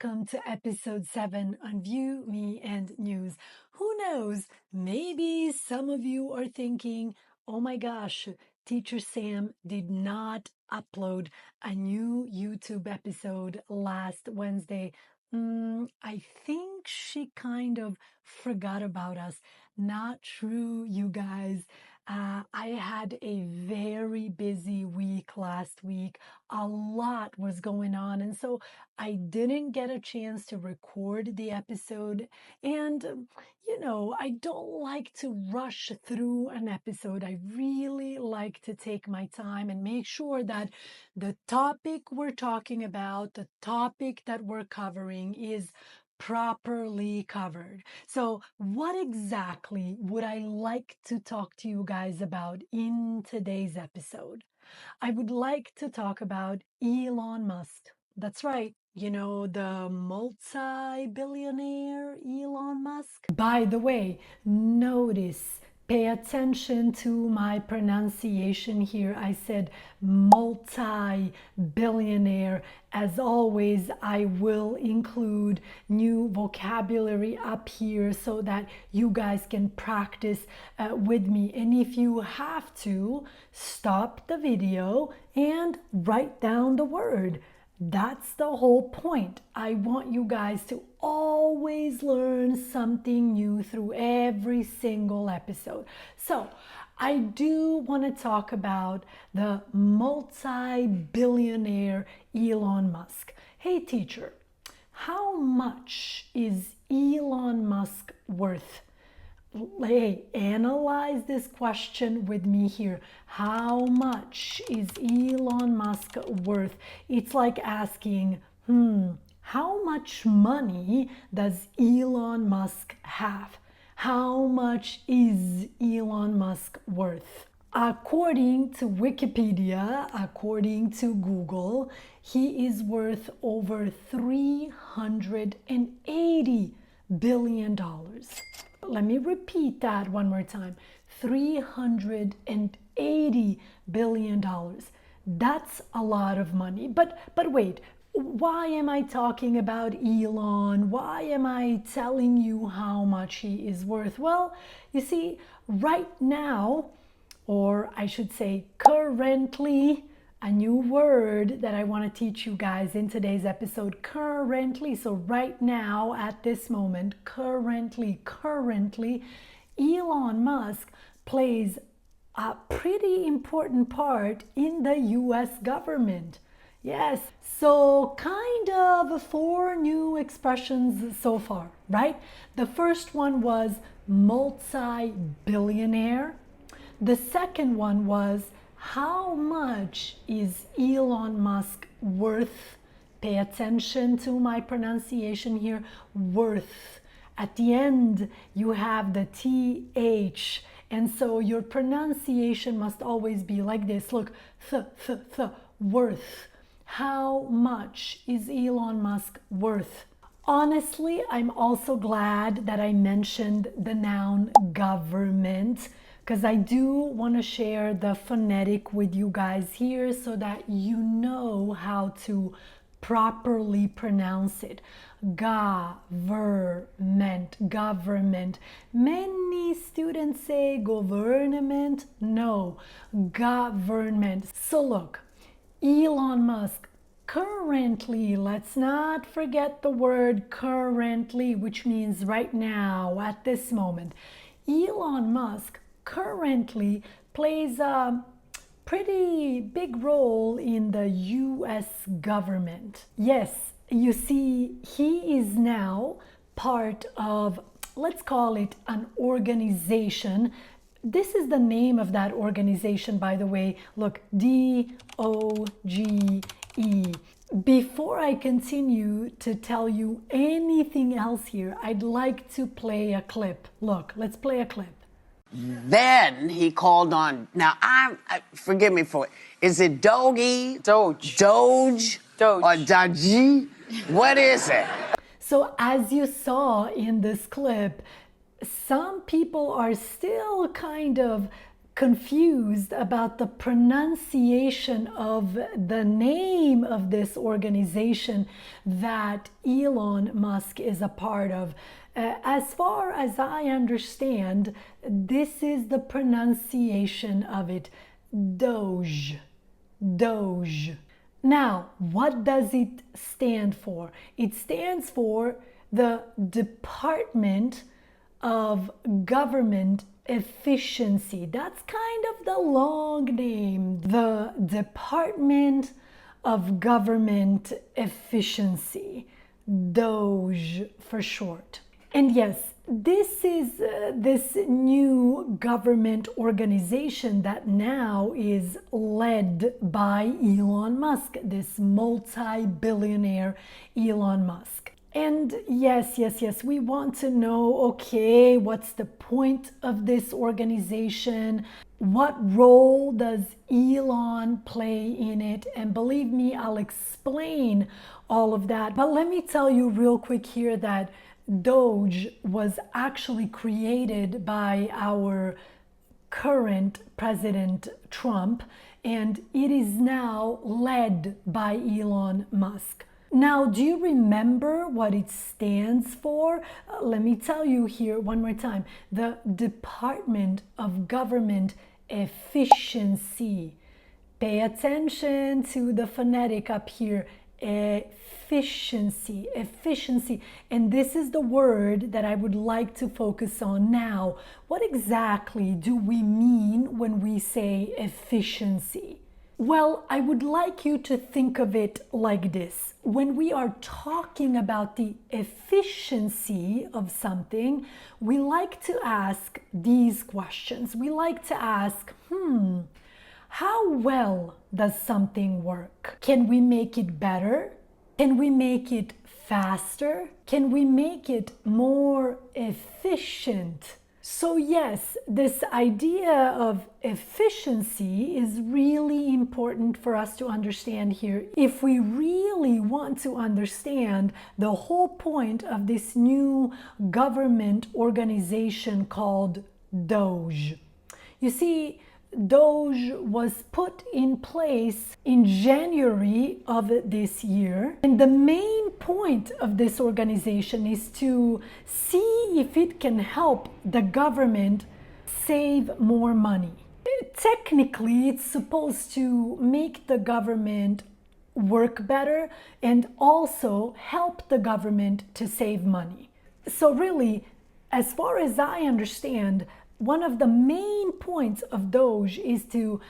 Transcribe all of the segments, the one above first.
welcome to episode 7 on View, Me, and News. Who knows? Maybe some of you are thinking, oh my gosh, Teacher Sam did not upload a new YouTube episode last Wednesday. I think she kind of forgot about us. Not true, you guys. I had a very busy week last week. A lot was going on, and so I didn't get a chance to record the episode. And, I don't like to rush through an episode. I really like to take my time and make sure that the topic we're talking about, the topic that we're covering, is properly covered. So, what exactly would I like to talk to you guys about in today's episode? I would like to talk about Elon Musk. That's right. The multi-billionaire Elon Musk. By the way, pay attention to my pronunciation here. I said multi-billionaire. As always, I will include new vocabulary up here so that you guys can practice with me. And if you have to, stop the video and write down the word. That's the whole point. I want you guys to always learn something new through every single episode. So, I do want to talk about the multi-billionaire Elon Musk. Hey, teacher, how much is Elon Musk worth? Hey, analyze this question with me here. How much is Elon Musk worth? It's like asking, how much money does Elon Musk have? How much is Elon Musk worth? According to Wikipedia, according to Google, he is worth over $380 billion. Let me repeat that one more time. $380 billion. That's a lot of money. But wait, why am I talking about Elon? Why am I telling you how much he is worth? Well, you see, right now, or I should say currently, a new word that I want to teach you guys in today's episode, currently. So right now, at this moment, currently, Elon Musk plays a pretty important part in the US government. Yes, so kind of 4 new expressions so far, right? The first one was multi-billionaire. The second one was, how much is Elon Musk worth? Pay attention to my pronunciation here, worth. At the end, you have the TH. And so your pronunciation must always be like this. Look, worth. How much is Elon Musk worth? Honestly, I'm also glad that I mentioned the noun government, because I do want to share the phonetic with you guys here so that you know how to properly pronounce it. Government. Many students say government. No, government. So look, Elon Musk currently, let's not forget the word currently, which means right now, at this moment. Elon Musk currently plays a pretty big role in the US government. Yes, you see, he is now part of, let's call it an organization. This is the name of that organization, by the way. Look, DOGE. Before I continue to tell you anything else here, I'd like to play a clip. Look, let's play a clip. Then he called on. Now, forgive me for it. Is it DOGE? Doge. Doge? Doge. Or Doge? What is it? So, as you saw in this clip, some people are still kind of confused about the pronunciation of the name of this organization that Elon Musk is a part of. As far as I understand, this is the pronunciation of it, DOGE. DOGE. Now, what does it stand for? It stands for the Department of Government Efficiency. That's kind of the long name. The Department of Government Efficiency. DOGE for short. And yes, this is this new government organization that now is led by Elon Musk, this multi-billionaire Elon Musk. And yes, we want to know, okay, what's the point of this organization? What role does Elon play in it? And believe me, I'll explain all of that. But let me tell you real quick here that DOGE was actually created by our current President Trump, and it is now led by Elon Musk. Now, do you remember what it stands for? Let me tell you here one more time. The Department of Government Efficiency. Pay attention to the phonetic up here. Efficiency. And this is the word that I would like to focus on now. What exactly do we mean when we say efficiency? Well, I would like you to think of it like this. When we are talking about the efficiency of something, we like to ask these questions. We like to ask, how well does something work? Can we make it better? Can we make it faster? Can we make it more efficient? So yes, this idea of efficiency is really important for us to understand here if we really want to understand the whole point of this new government organization called DOGE. You see, DOGE was put in place in January of this year. And the main point of this organization is to see if it can help the government save more money. Technically, it's supposed to make the government work better and also help the government to save money. So really, as far as I understand, one of the main points of DOGE is to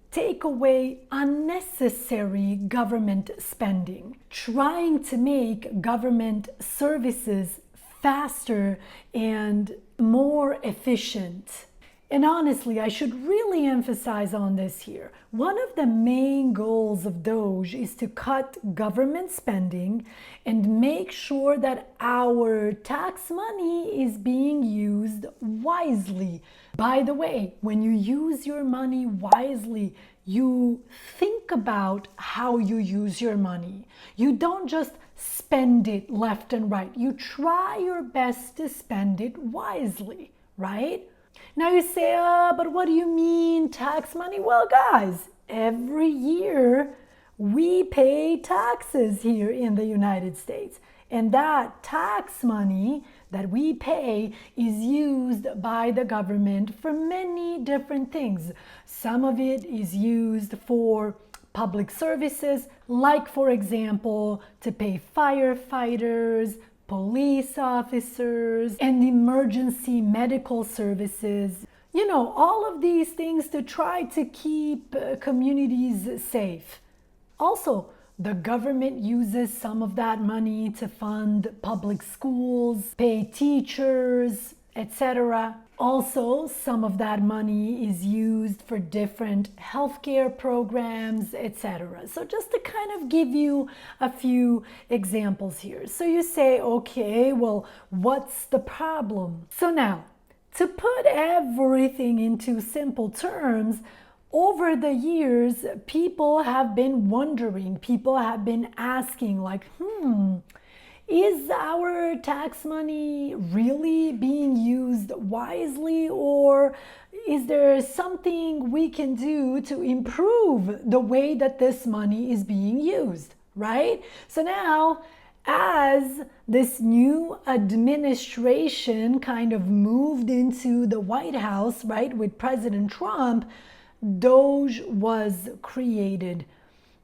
take away unnecessary government spending, trying to make government services faster and more efficient. And honestly, I should really emphasize on this here. One of the main goals of DOGE is to cut government spending and make sure that our tax money is being used wisely. By the way, when you use your money wisely, you think about how you use your money. You don't just spend it left and right. You try your best to spend it wisely, right? Now you say, but what do you mean tax money? Well, guys, every year we pay taxes here in the United States. And that tax money that we pay is used by the government for many different things. Some of it is used for public services, like, for example, to pay firefighters, police officers, and emergency medical services. You know, all of these things to try to keep communities safe. Also, the government uses some of that money to fund public schools, pay teachers, etc. Also, some of that money is used for different healthcare programs, etc. So just to kind of give you a few examples here. So you say, okay, well, what's the problem? So now, to put everything into simple terms, over the years, people have been wondering, people have been asking like, is our tax money really being used wisely, or is there something we can do to improve the way that this money is being used, right? So now, as this new administration kind of moved into the White House, right, with President Trump, DOGE was created.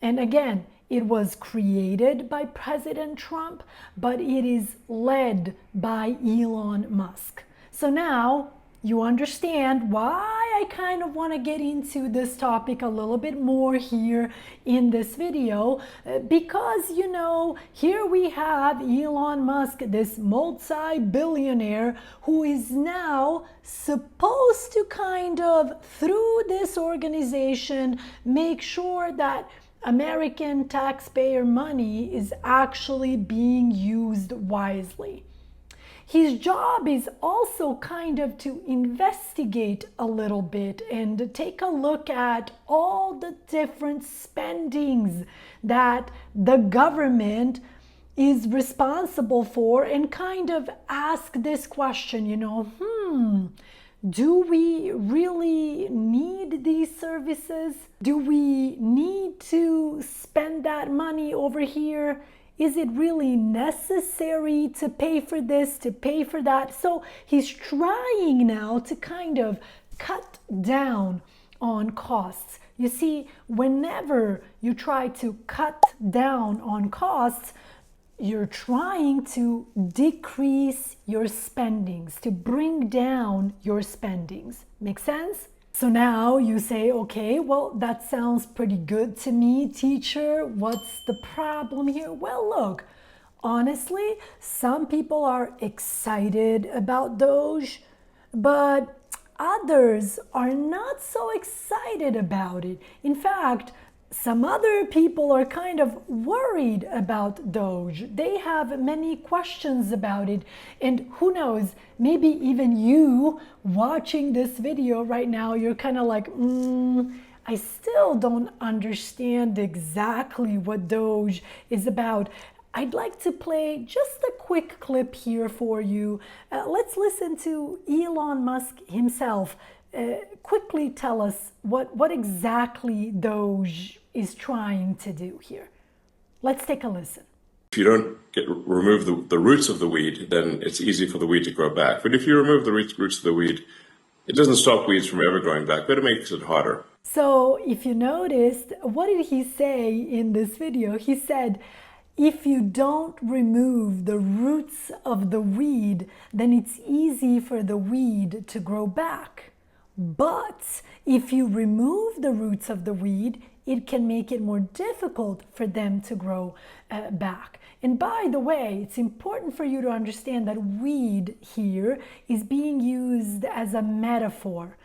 And again, it was created by President Trump, but it is led by Elon Musk. So now you understand why I kind of want to get into this topic a little bit more here in this video, because here we have Elon Musk, this multi-billionaire, who is now supposed to kind of, through this organization, make sure that American taxpayer money is actually being used wisely. His job is also kind of to investigate a little bit and take a look at all the different spendings that the government is responsible for, and kind of ask this question, do we really need these services? Do we need to spend that money over here? Is it really necessary to pay for this, to pay for that? So he's trying now to kind of cut down on costs. You see, whenever you try to cut down on costs, you're trying to decrease your spendings, to bring down your spendings. Make sense? So now you say, okay, well, that sounds pretty good to me, teacher. What's the problem here? Well, look, honestly, some people are excited about DOGE, but others are not so excited about it. In fact, some other people are kind of worried about DOGE. They have many questions about it. And who knows, maybe even you watching this video right now, you're kind of like, I still don't understand exactly what DOGE is about. I'd like to play just a quick clip here for you. Let's listen to Elon Musk himself quickly tell us what exactly DOGE is trying to do here. Let's take a listen. If you don't remove the roots of the weed, then it's easy for the weed to grow back. But if you remove the roots of the weed, it doesn't stop weeds from ever growing back, but it makes it harder. So if you noticed, what did he say in this video? He said, if you don't remove the roots of the weed, then it's easy for the weed to grow back. But if you remove the roots of the weed, it can make it more difficult for them to grow back. And by the way, it's important for you to understand that weed here is being used as a metaphor.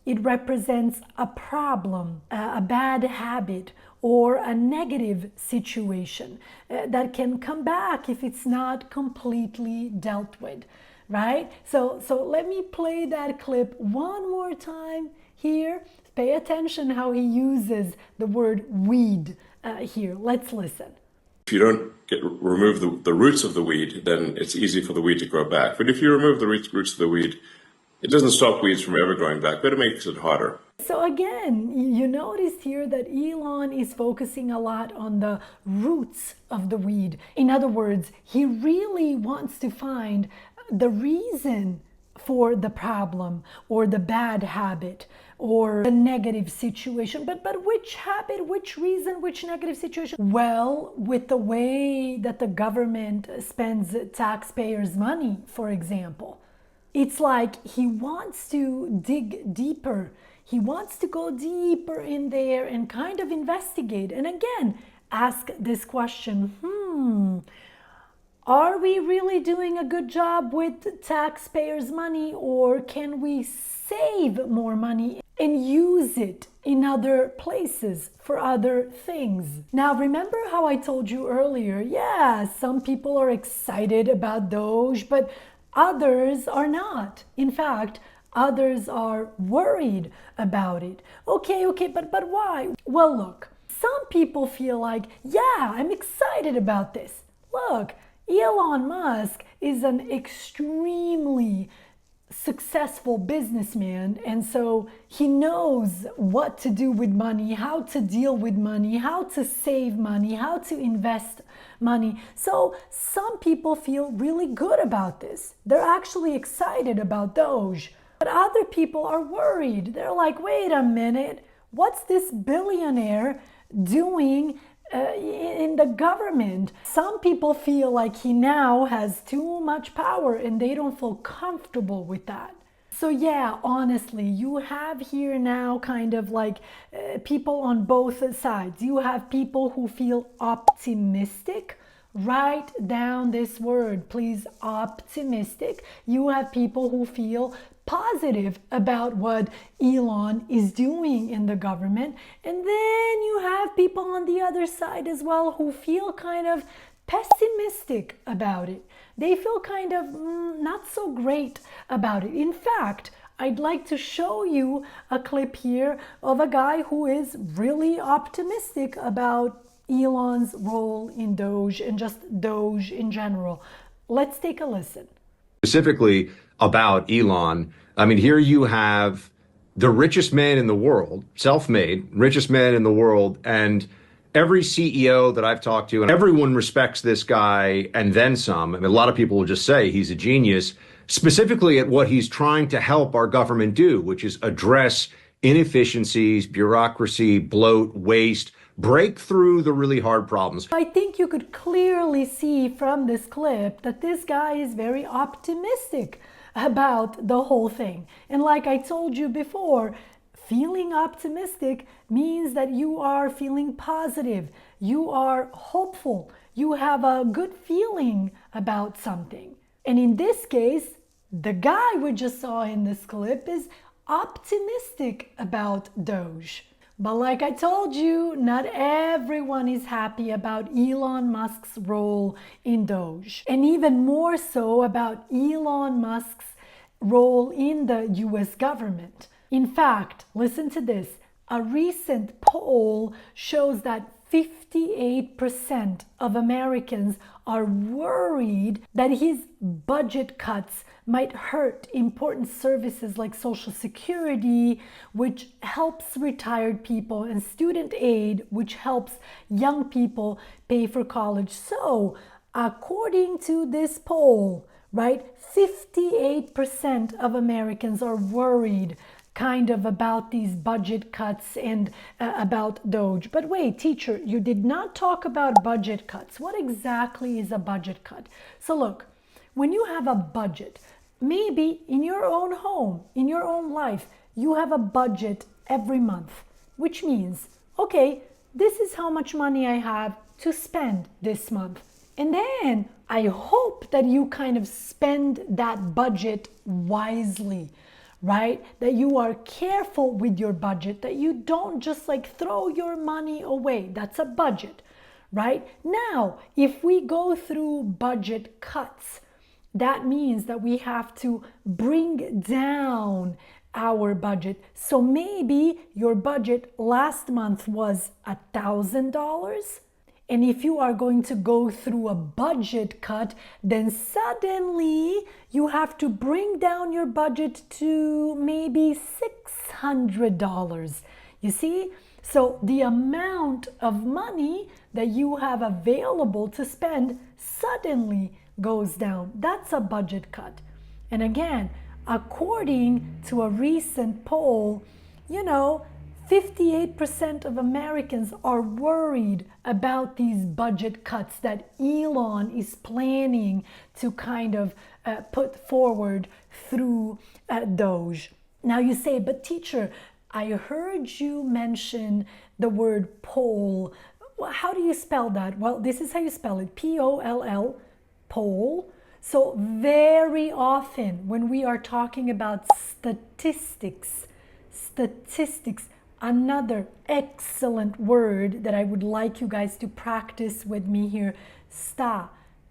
It represents a problem, a bad habit, or a negative situation that can come back if it's not completely dealt with. Right? So let me play that clip one more time here. Pay attention how he uses the word weed here. Let's listen. If you don't remove the roots of the weed, then it's easy for the weed to grow back. But if you remove the roots of the weed, it doesn't stop weeds from ever growing back, but it makes it harder. So again, you noticed here that Elon is focusing a lot on the roots of the weed. In other words, he really wants to find the reason for the problem or the bad habit or the negative situation. But which habit, which reason, which negative situation? Well, with the way that the government spends taxpayers' money, for example. It's like he wants to dig deeper. He wants to go deeper in there and kind of investigate. And again, ask this question, are we really doing a good job with taxpayers' money, or can we save more money and use it in other places for other things? Now, remember how I told you earlier, yeah, some people are excited about DOGE, but others are not. In fact, others are worried about it. Okay, but why? Well, look, some people feel like, yeah, I'm excited about this. Look, Elon Musk is an extremely successful businessman, and so he knows what to do with money, how to deal with money, how to save money, how to invest money. So some people feel really good about this. They're actually excited about DOGE. But other people are worried. They're like, wait a minute, what's this billionaire doing in the government? Some people feel like he now has too much power and they don't feel comfortable with that. So yeah, honestly, you have here now kind of like people on both sides. You have people who feel optimistic. Write down this word, please, optimistic. You have people who feel positive about what Elon is doing in the government. And then you have people on the other side as well who feel kind of pessimistic about it. They feel kind of not so great about it. In fact, I'd like to show you a clip here of a guy who is really optimistic about Elon's role in DOGE and just DOGE in general. Let's take a listen. Specifically about Elon, I mean, here you have the richest man in the world, self-made, richest man in the world, and every CEO that I've talked to, and everyone respects this guy and then some. I mean, a lot of people will just say he's a genius, specifically at what he's trying to help our government do, which is address inefficiencies, bureaucracy, bloat, waste, break through the really hard problems. I think you could clearly see from this clip that this guy is very optimistic about the whole thing. And like I told you before, feeling optimistic means that you are feeling positive, you are hopeful, you have a good feeling about something. And in this case, the guy we just saw in this clip is optimistic about DOGE. But like I told you, not everyone is happy about Elon Musk's role in DOGE. And even more so about Elon Musk's role in the US government. In fact, listen to this. A recent poll shows that 58% of Americans are worried that his budget cuts might hurt important services like Social Security, which helps retired people, and student aid, which helps young people pay for college. So, according to this poll, right, 58% of Americans are worried kind of about these budget cuts and about DOGE. But wait, teacher, you did not talk about budget cuts. What exactly is a budget cut? So look, when you have a budget, maybe in your own home, in your own life, you have a budget every month, which means, okay, this is how much money I have to spend this month. And then I hope that you kind of spend that budget wisely, right? That you are careful with your budget, that you don't just like throw your money away. That's a budget, right? Now, if we go through budget cuts, that means that we have to bring down our budget. So maybe your budget last month was $1,000. And if you are going to go through a budget cut, then suddenly you have to bring down your budget to maybe $600. You see? So the amount of money that you have available to spend suddenly goes down. That's a budget cut. And again, according to a recent poll, 58% of Americans are worried about these budget cuts that Elon is planning to kind of put forward through DOGE. Now you say, but teacher, I heard you mention the word poll. Well, how do you spell that? Well, this is how you spell it, P-O-L-L, poll. So very often when we are talking about statistics, another excellent word that I would like you guys to practice with me here,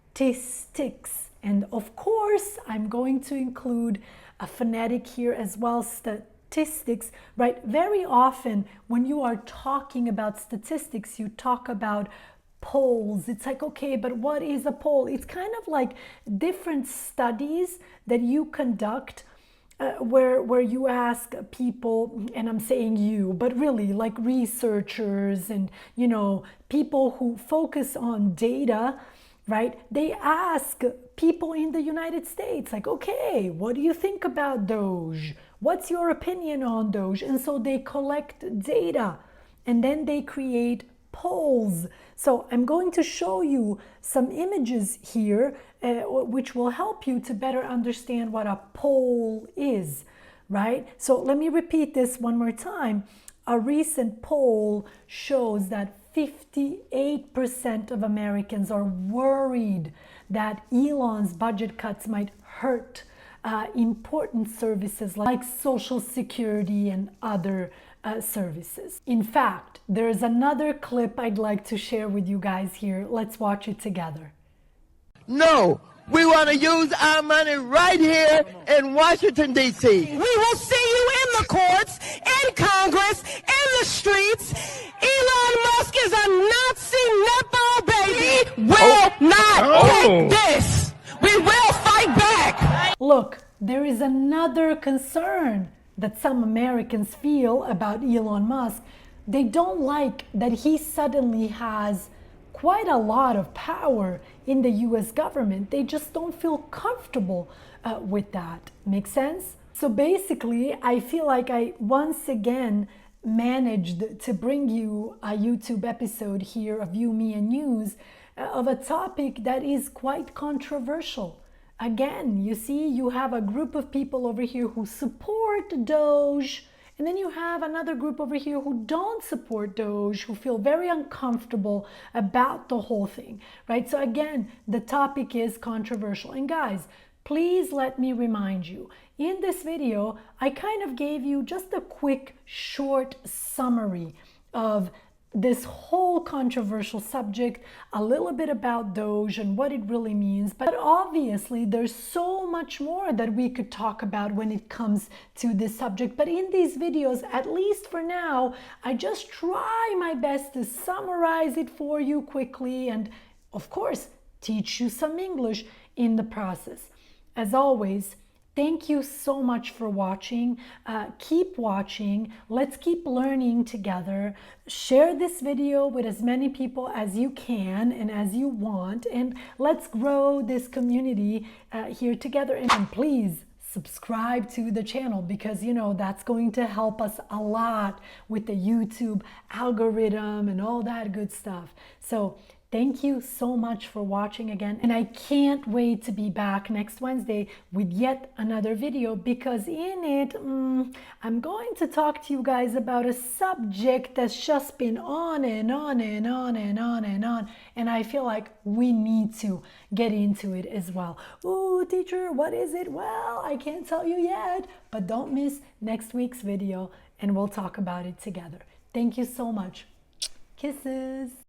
statistics. And of course, I'm going to include a phonetic here as well, statistics, right? Very often when you are talking about statistics, you talk about polls. It's like, okay, but what is a poll? It's kind of like different studies that you conduct where you ask people, and I'm saying you, but really like researchers and, you know, people who focus on data, right? They ask people in the United States, like, okay, what do you think about DOGE? What's your opinion on DOGE? And so they collect data and then they create polls. So I'm going to show you some images here, which will help you to better understand what a poll is, right? So let me repeat this one more time. A recent poll shows that 58% of Americans are worried that Elon's budget cuts might hurt important services like Social Security and other services. In fact, there's another clip I'd like to share with you guys here. Let's watch it together. No, we want to use our money right here in Washington, D.C. We will see you in the courts, in Congress, in the streets. Elon Musk is a Nazi Nepo baby. We will not take this. We will fight back. Look, there is another concern that some Americans feel about Elon Musk. They don't like that he suddenly has quite a lot of power in the US government. They just don't feel comfortable with that. Make sense? So basically, I feel like I once again managed to bring you a YouTube episode here of You, Me, and News of a topic that is quite controversial. Again, you see, you have a group of people over here who support DOGE, and then you have another group over here who don't support DOGE, who feel very uncomfortable about the whole thing, right? So again, the topic is controversial. And guys, please let me remind you, in this video, I kind of gave you just a quick, short summary of this whole controversial subject, a little bit about DOGE and what it really means. But obviously, there's so much more that we could talk about when it comes to this subject. But in these videos, at least for now, I just try my best to summarize it for you quickly and, of course, teach you some English in the process. As always, thank you so much for watching. Keep watching. Let's keep learning together. Share this video with as many people as you can and as you want. And let's grow this community here together. And please subscribe to the channel because, you know, that's going to help us a lot with the YouTube algorithm and all that good stuff. So thank you so much for watching again, and I can't wait to be back next Wednesday with yet another video because in it, I'm going to talk to you guys about a subject that's just been on and on and on and on and on, and I feel like we need to get into it as well. Ooh, teacher, what is it? Well, I can't tell you yet, but don't miss next week's video and we'll talk about it together. Thank you so much. Kisses.